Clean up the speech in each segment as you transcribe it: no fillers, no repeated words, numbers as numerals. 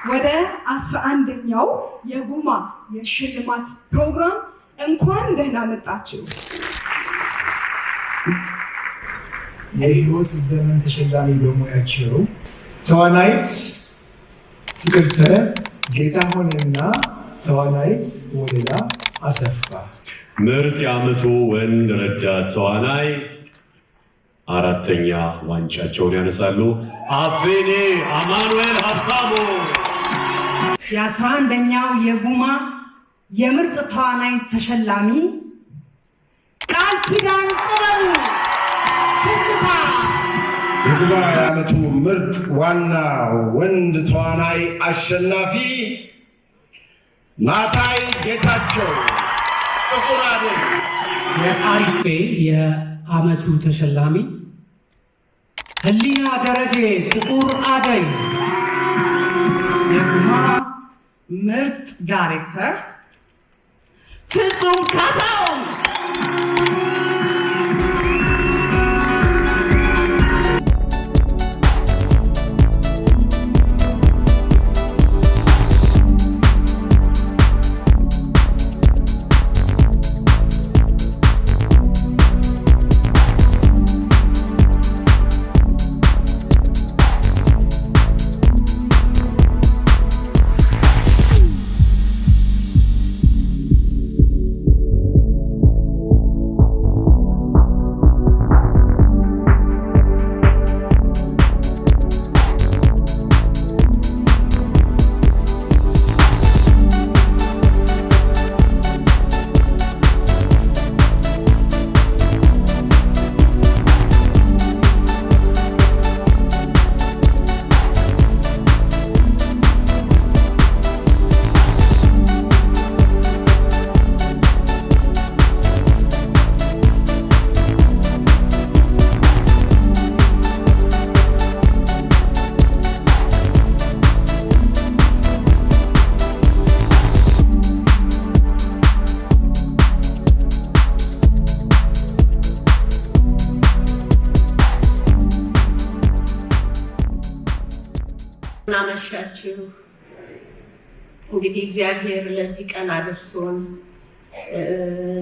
ወደ 11ኛው የጉማ የሽልማት ፕሮግራም እንኳን ደህና መጣችሁ። የህይወት ዘመን ተሸላሚ በሙያቸው ተዋናይት ፍቅርተ ጌታሁንና ተዋናይት ወለላ አሰፋ ምርጥ የዓመቱ ወንድ ረዳት ተዋናይ 4ኛ ዋንጫቸውን ያነሳሉ። አቤኔ አማኑኤል ሀብታሙ። የ11ኛው የጉማ የምርጥ ተዋናይ ተሸላሚ ቃል ኪዳን ጥበቡ። የጉማ የዓመቱ ምርጥ ዋና ወንድ ተዋናይ አሸናፊ ናታይ ጌታቸው ጥቁር አደይ። የአሪፌ የዓመቱ ተሸላሚ ህሊና ደረጀ ጥቁር አደይ። የጉማ ምርጥ ዳይሬክተር ፍጹም ካሳሁን። ናመሻችሁ። እንግዲህ እግዚአብሔር ለዚህ ቀን አድርሶን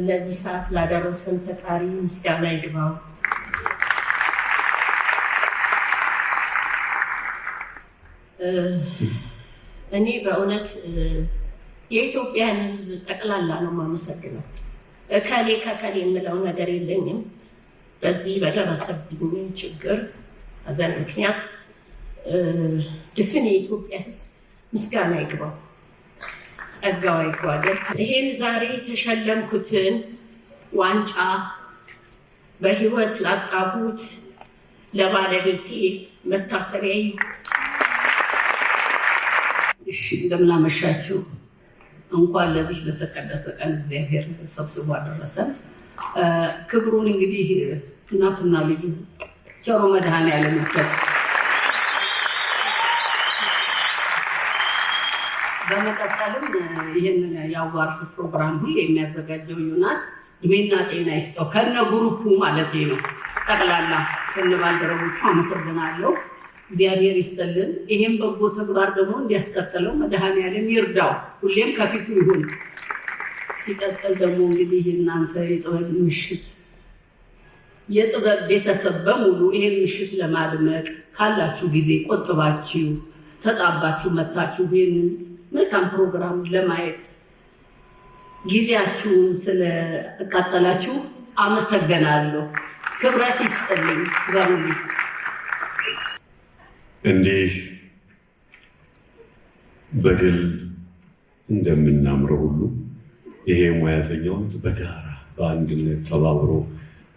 ለዚህ ሰዓት ላደረሰን ፈጣሪ ምስጋና ይግባው። እኔ በእውነት የኢትዮጵያን ሕዝብ ጠቅላላ ነው የማመሰግነው። እከሌ ከከሌ የምለው ነገር የለኝም። በዚህ በደረሰብኝ ችግር ሐዘን ምክንያት ድፍን የኢትዮጵያ ሕዝብ ምስጋና ይግባው፣ ጸጋው ይጓደል። ይሄን ዛሬ የተሸለምኩትን ዋንጫ በህይወት ላጣሁት ለባለቤቴ መታሰቢያ ይሁን። እሺ፣ እንደምን አመሻችሁ። እንኳን ለዚህ ለተቀደሰ ቀን እግዚአብሔር ሰብስቦ አደረሰን። ክብሩን እንግዲህ እናትና ልጁ ቸሩ መድኃኔዓለም ይሰጥ። በመቀጠልም ይህንን የአዋርድ ፕሮግራም ሁሌ የሚያዘጋጀው ዮናስ እድሜና ጤና ይስጠው፣ ከነ ግሩፑ ማለት ነው። ጠቅላላ ከነ ባልደረቦቹ አመሰግናለሁ። እግዚአብሔር ይስጥልን። ይሄን በጎ ተግባር ደግሞ እንዲያስቀጥለው መድኃኔዓለም ይርዳው፣ ሁሌም ከፊቱ ይሁን። ሲቀጥል ደግሞ እንግዲህ እናንተ የጥበብ ምሽት የጥበብ ቤተሰብ በሙሉ ይሄን ምሽት ለማድመቅ ካላችሁ ጊዜ ቆጥባችሁ ተጣባችሁ መታችሁ ይሄንን መልካም ፕሮግራም ለማየት ጊዜያችሁን ስለአቃጠላችሁ አመሰግናለሁ። ክብረት ይስጥልኝ። በሩሊ እንዲህ በግል እንደምናምረው ሁሉ ይሄ ሙያተኛው በጋራ በአንድነት ተባብሮ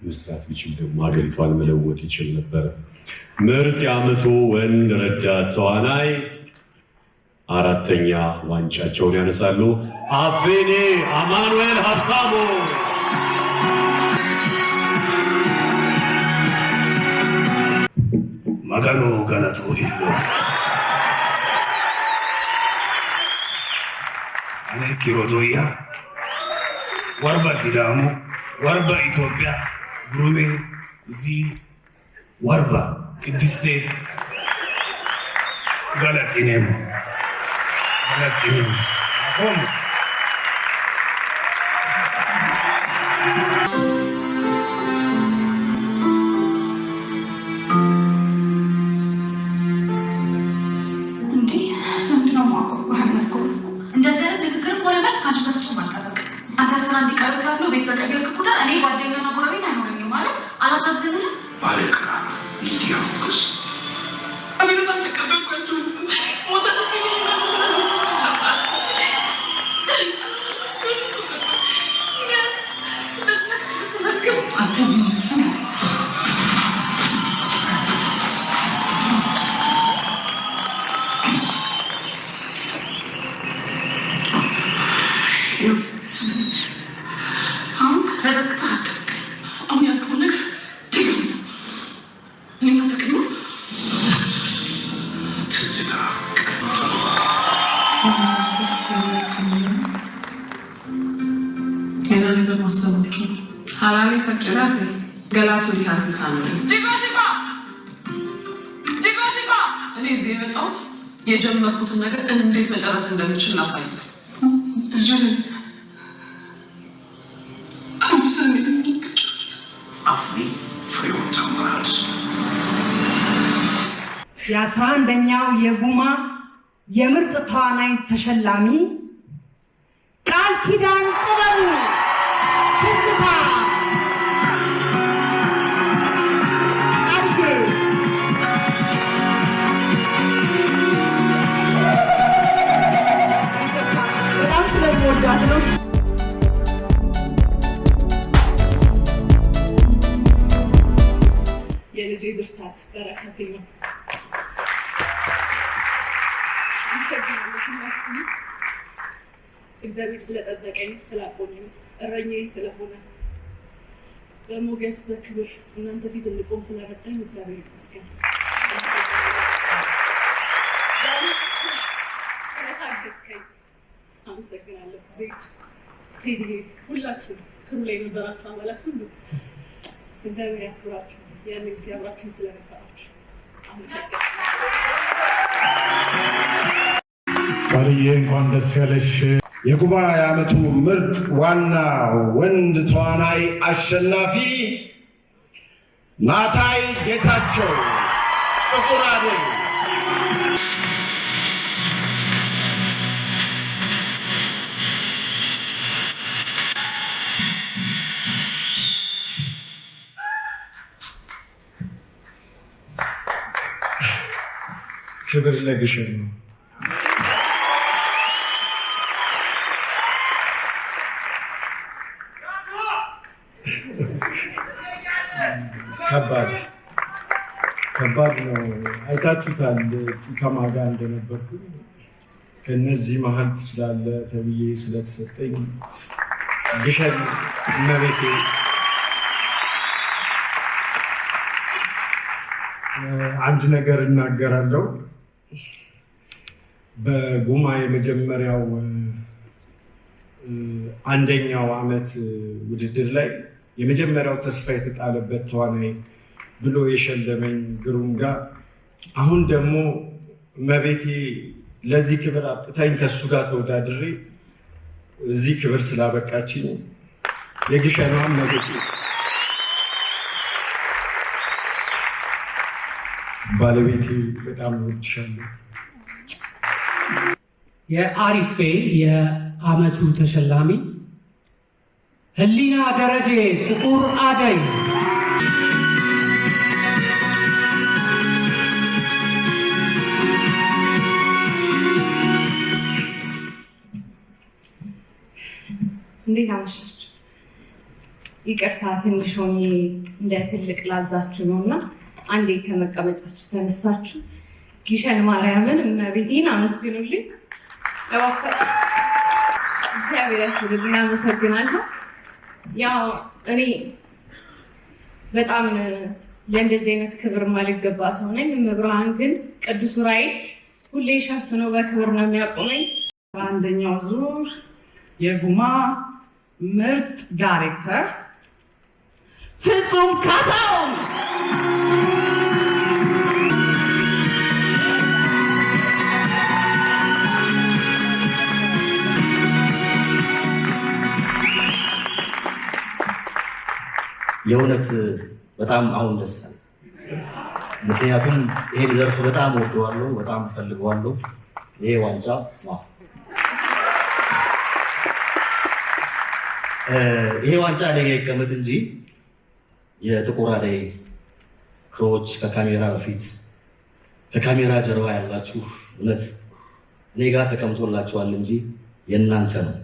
መስራት ቢችል ደግሞ ሀገሪቷን መለወጥ ይችል ነበር። ምርጥ የዓመቱ ወንድ ረዳት ተዋናይ 4ኛ ዋንጫቸውን ያነሳሉ። አቤኔ አማኑኤል ሀብታሙ። መገኑ ገለቱ ኢሎስ አኔ ኪሮዶያ ወርበ ሲዳሙ ወርበ ኢትዮጵያ ጉሩሜ እዚህ ወርባ ቅድስቴ ገለጢኔሙ አትመጥኝም። አቆሙ። እንደዚህ አይነት ንግግር ሆነ መልስ ከአንቺ በፍጹም አልጠበቅም። አንተ ስራ እንዲቀርብ ተብሎ ቤት በቀየርክ ቁጥር እኔ ጓደኛና ጎረቤት አይኖረኝም ማለት አላሳዝንም? ባለቅራ ሚዲያ ሞገስ حرامي فكراتي قالاتو لي هاسساني ديكو سيفا እኔ እዚህ የመጣሁት የጀመርኩትን ነገር እንዴት መጨረስ እንደምችል ላሳይ። ትጅል አምሰኒ አፍሪ ፍሬውን ተምራለች። የ11ኛው የጉማ የምርጥ ተዋናይ ተሸላሚ ቃል ኪዳን ጥበቡ ትዝታ በጣም ስለምወዳት ነው። የልጄ ብርታት በረከቴ ነው። እግዚአብሔር ስለጠበቀኝ ስላቆመኝ እረኛዬ ስለሆነ በሞገስ በክብር እናንተ ፊት እንድቆም ስለረዳኝ እግዚአብሔር ይመስገን። ስለታገዝከኝ አመሰግናለሁ። ዜድ ቴዲ፣ ሁላችሁ ክሩ ላይ የነበራችሁ አባላት ሁሉ እግዚአብሔር ያክብራችሁ። ያንን ጊዜ አብራችሁን ስለነበራችሁ አመሰግናለሁ። ቃልዬ እንኳን ደስ ያለሽ። የጉማ የዓመቱ ምርጥ ዋና ወንድ ተዋናይ አሸናፊ ናታይ ጌታቸው ጥቁር አደይ። ክብር ለግሸን ነው። ከባድ ነው። አይታችሁታል ከማጋ እንደነበርኩ። ከነዚህ መሀል ትችላለህ ተብዬ ስለተሰጠኝ ግሸን እመቤቴ አንድ ነገር እናገራለሁ። በጉማ የመጀመሪያው አንደኛው ዓመት ውድድር ላይ የመጀመሪያው ተስፋ የተጣለበት ተዋናይ ብሎ የሸለመኝ ግሩም ጋር አሁን ደግሞ እመቤቴ ለዚህ ክብር አብቅታኝ ከሱ ጋር ተወዳድሬ እዚህ ክብር ስላበቃችኝ የግሸኗ እመቤቴ ባለቤቴ በጣም እወድሻለሁ። የአሪፍ ቤ የዓመቱ ተሸላሚ ህሊና ደረጀ ጥቁር አደይ። እንዴት አመሻችሁ? ይቅርታ ትንሽ ሆኜ እንደ ትልቅ ላዛችሁ ነውና አንዴ ከመቀመጫችሁ ተነስታችሁ ግሸን ማርያምን እመቤቴን አመስግኑልኝ እባካችሁ። እግዚአብሔር ያክብርልኝ። አመሰግናለሁ። ያው እኔ በጣም ለእንደዚህ አይነት ክብር ማልገባ ሰው ነኝ። እመብርሃን ግን ቅዱስ ዑራኤል ሁሌ ሸፍኖ በክብር ነው የሚያቆመኝ። አንደኛው ዙር የጉማ ምርጥ ዳይሬክተር ፍጹም ካሳሁን። የእውነት በጣም አሁን ደስ አለ። ምክንያቱም ይሄን ዘርፍ በጣም ወደዋለሁ፣ በጣም ፈልገዋለሁ። ይሄ ዋንጫ እኔ ጋር ይቀመጥ እንጂ የጥቁር አደይ ክሮች ከካሜራ በፊት ከካሜራ ጀርባ ያላችሁ እውነት እኔ ጋር ተቀምጦላችኋል እንጂ የእናንተ ነው።